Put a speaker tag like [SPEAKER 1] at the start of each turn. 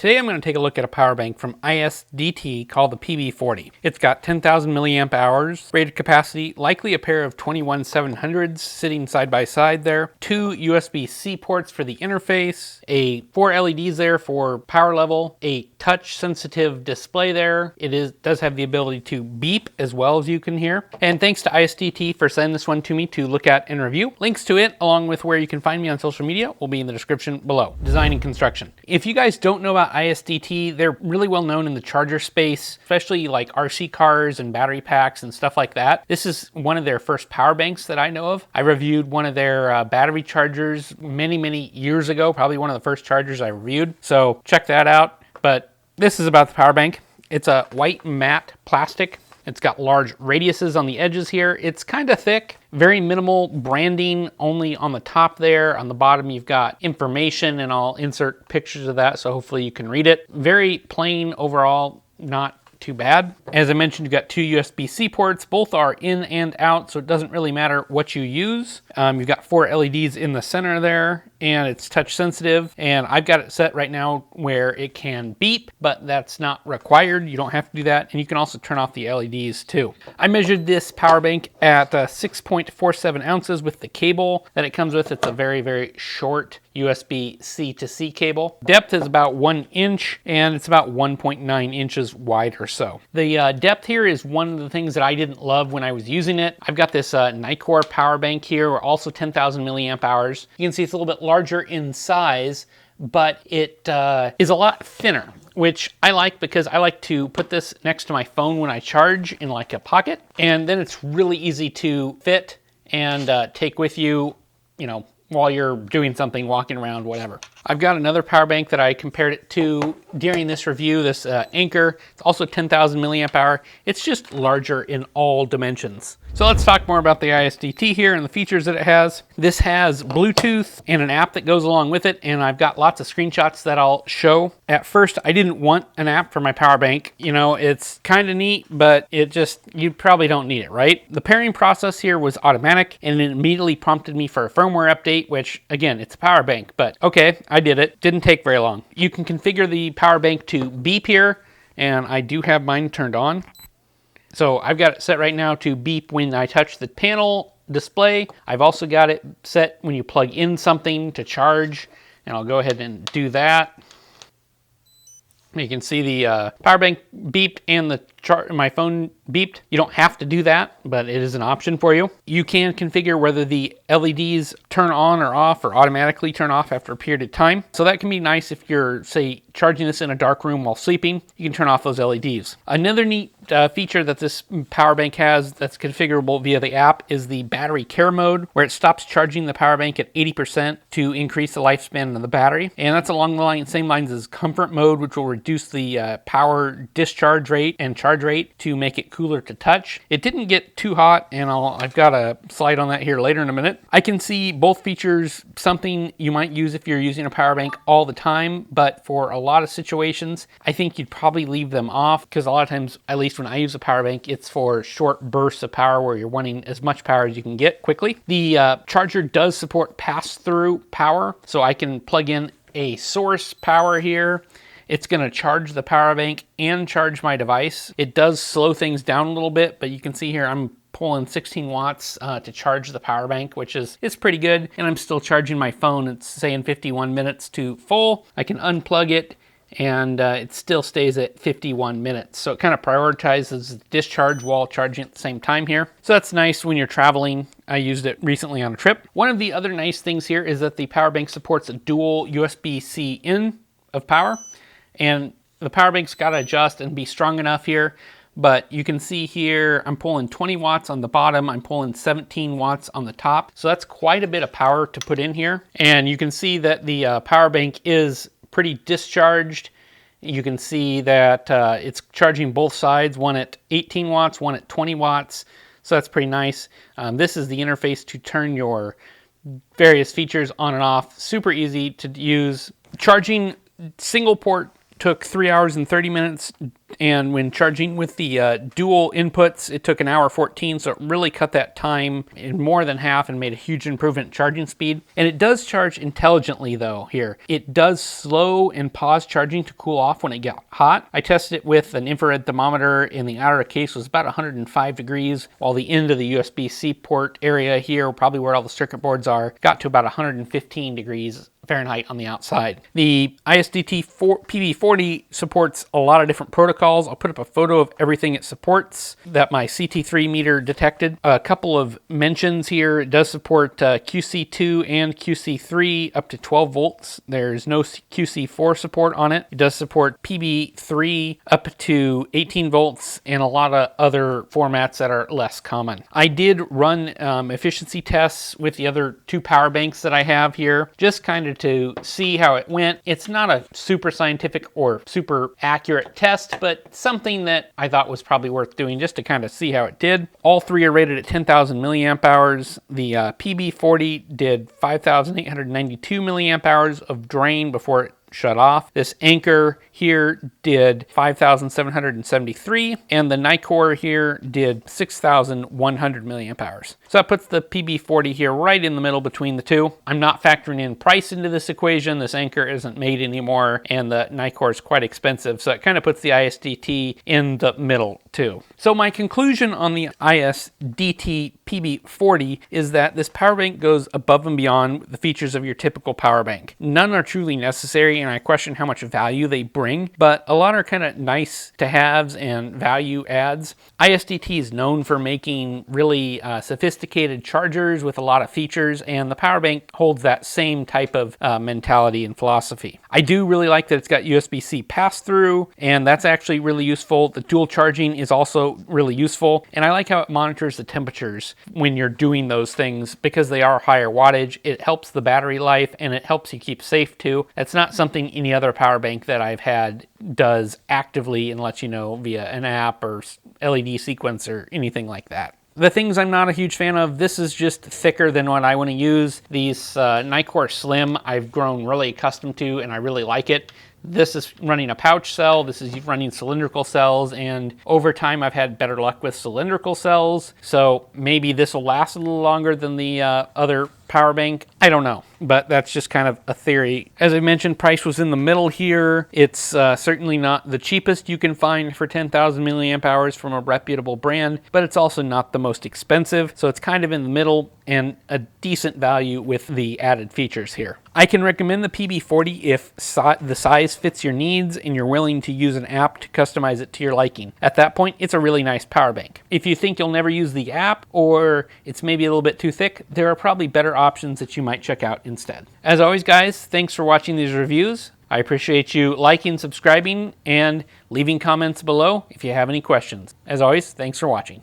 [SPEAKER 1] Today I'm going to take a look at a power bank from ISDT called the BP40. It's got 10,000 milliamp hours, rated capacity, likely a pair of 21700s sitting side by side there, 2 USB-C ports for the interface, 4 LEDs there for power level, a touch sensitive display there. It does have the ability to beep as well, as you can hear. And thanks to ISDT for sending this one to me to look at and review. Links to it, along with where you can find me on social media, will be in the description below. Design and construction. If you guys don't know about ISDT, they're really well known in the charger space, especially like RC cars and battery packs and stuff like that. This is one of their first power banks that I know of. I reviewed one of their battery chargers many years ago, probably one of the first chargers I reviewed. So check that out. But this is about the power bank. It's a white matte plastic. It's got large radiuses on the edges here. It's kind of thick, very minimal branding only on the top there. On the bottom, you've got information, and I'll insert pictures of that, so hopefully you can read it. Very plain overall, not too bad. As I mentioned, you've got 2 USB-C ports. Both are in and out, so it doesn't really matter what you use. You've got 4 LEDs in the center there, and it's touch sensitive. And I've got it set right now where it can beep, but that's not required. You don't have to do that. And you can also turn off the LEDs too. I measured this power bank at 6.47 ounces with the cable that it comes with. It's a very short USB-C to C cable. Depth is about 1 inch, and it's about 1.9 inches wide or so. The depth here is one of the things that I didn't love when I was using it. I've got this Nicor power bank here, also 10,000 milliamp hours. You can see it's a little bit larger in size, but it is a lot thinner, which I like because I like to put this next to my phone when I charge in like a pocket, and then it's really easy to fit and take with you, you know, while you're doing something, walking around, whatever. I've got another power bank that I compared it to during this review, this Anchor. It's also 10,000 milliamp hour. It's just larger in all dimensions. So let's talk more about the ISDT here and the features that it has. This has Bluetooth and an app that goes along with it, and I've got lots of screenshots that I'll show. At first, I didn't want an app for my power bank. You know, it's kind of neat, but you probably don't need it, right? The pairing process here was automatic, and it immediately prompted me for a firmware update, which, again, it's a power bank, but okay, I did it. Didn't take very long. You can configure the power bank to beep here, and I do have mine turned on. So I've got it set right now to beep when I touch the panel display. I've also got it set when you plug in something to charge, and I'll go ahead and do that. You can see the power bank beeped and my phone beeped. You don't have to do that, but it is an option for you. You can configure whether the LEDs turn on or off or automatically turn off after a period of time. So that can be nice if you're, say, charging this in a dark room while sleeping. You can turn off those LEDs. Another neat feature that this power bank has that's configurable via the app is the battery care mode, where it stops charging the power bank at 80% to increase the lifespan of the battery. And that's along the same lines as comfort mode, which will reduce the power discharge rate and charge rate to make it cooler to touch. It didn't get too hot, and I've got a slide on that here later in a minute. I can see both features, something you might use if you're using a power bank all the time, but for a lot of situations, I think you'd probably leave them off, because a lot of times, at least when I use a power bank, it's for short bursts of power where you're wanting as much power as you can get quickly. The charger does support pass-through power, so I can plug in a source power here. It's going to charge the power bank and charge my device. It does slow things down a little bit, but you can see here I'm pulling 16 watts to charge the power bank, which is pretty good. And I'm still charging my phone. It's saying 51 minutes to full. I can unplug it, and it still stays at 51 minutes. So it kind of prioritizes discharge while charging at the same time here. So that's nice when you're traveling. I used it recently on a trip. One of the other nice things here is that the power bank supports a dual USB-C in of power. And the power bank's got to adjust and be strong enough here. But you can see here, I'm pulling 20 watts on the bottom. I'm pulling 17 watts on the top. So that's quite a bit of power to put in here. And you can see that the power bank is pretty discharged. You can see that it's charging both sides, one at 18 watts, one at 20 watts. So that's pretty nice. This is the interface to turn your various features on and off. Super easy to use. Charging single port took 3 hours and 30 minutes. And when charging with the dual inputs, it took 1:14, so it really cut that time in more than half and made a huge improvement in charging speed. And it does charge intelligently though here. It does slow and pause charging to cool off when it got hot. I tested it with an infrared thermometer, and the outer case was about 105 degrees, while the end of the USB-C port area here, probably where all the circuit boards are, got to about 115 degrees Fahrenheit on the outside. The ISDT PB40 supports a lot of different protocols. I'll put up a photo of everything it supports that my CT3 meter detected. A couple of mentions here. It does support QC2 and QC3 up to 12 volts. There's no QC4 support on it. It does support PB3 up to 18 volts and a lot of other formats that are less common. I did run efficiency tests with the other two power banks that I have here, just kind of to see how it went. It's not a super scientific or super accurate test, but something that I thought was probably worth doing just to kind of see how it did. All three are rated at 10,000 milliamp hours. The PB40 did 5,892 milliamp hours of drain before it shut off. This Anchor here did 5,773, and the Nikkor here did 6,100 milliamp hours. So that puts the PB40 here right in the middle between the two. I'm not factoring in price into this equation. This Anchor isn't made anymore, and the Nikkor is quite expensive, so it kind of puts the ISDT in the middle too. So my conclusion on the ISDT PB40 is that this power bank goes above and beyond the features of your typical power bank. None are truly necessary, and I question how much value they bring, but a lot are kind of nice to haves and value adds. ISDT is known for making really sophisticated chargers with a lot of features, and the power bank holds that same type of mentality and philosophy. I do really like that it's got USB-C pass-through, and that's actually really useful. The dual charging is also really useful, and I like how it monitors the temperatures when you're doing those things because they are higher wattage. It helps the battery life, and it helps you keep safe too. That's not something any other power bank that I've had does actively and lets you know via an app or LED sequence or anything like that. The things I'm not a huge fan of, this is just thicker than what I want to use. These Nikkor Slim I've grown really accustomed to, and I really like it. This is running a pouch cell, this is running cylindrical cells, and over time I've had better luck with cylindrical cells, so maybe this will last a little longer than the other power bank. I don't know, but that's just kind of a theory. As I mentioned, price was in the middle here. It's certainly not the cheapest you can find for 10,000 milliamp hours from a reputable brand, but it's also not the most expensive, so it's kind of in the middle and a decent value with the added features here. I can recommend the PB40 if the size fits your needs and you're willing to use an app to customize it to your liking. At that point, it's a really nice power bank. If you think you'll never use the app or it's maybe a little bit too thick, there are probably better options that you might check out instead. As always, guys, thanks for watching these reviews. I appreciate you liking, subscribing, and leaving comments below if you have any questions. As always, thanks for watching.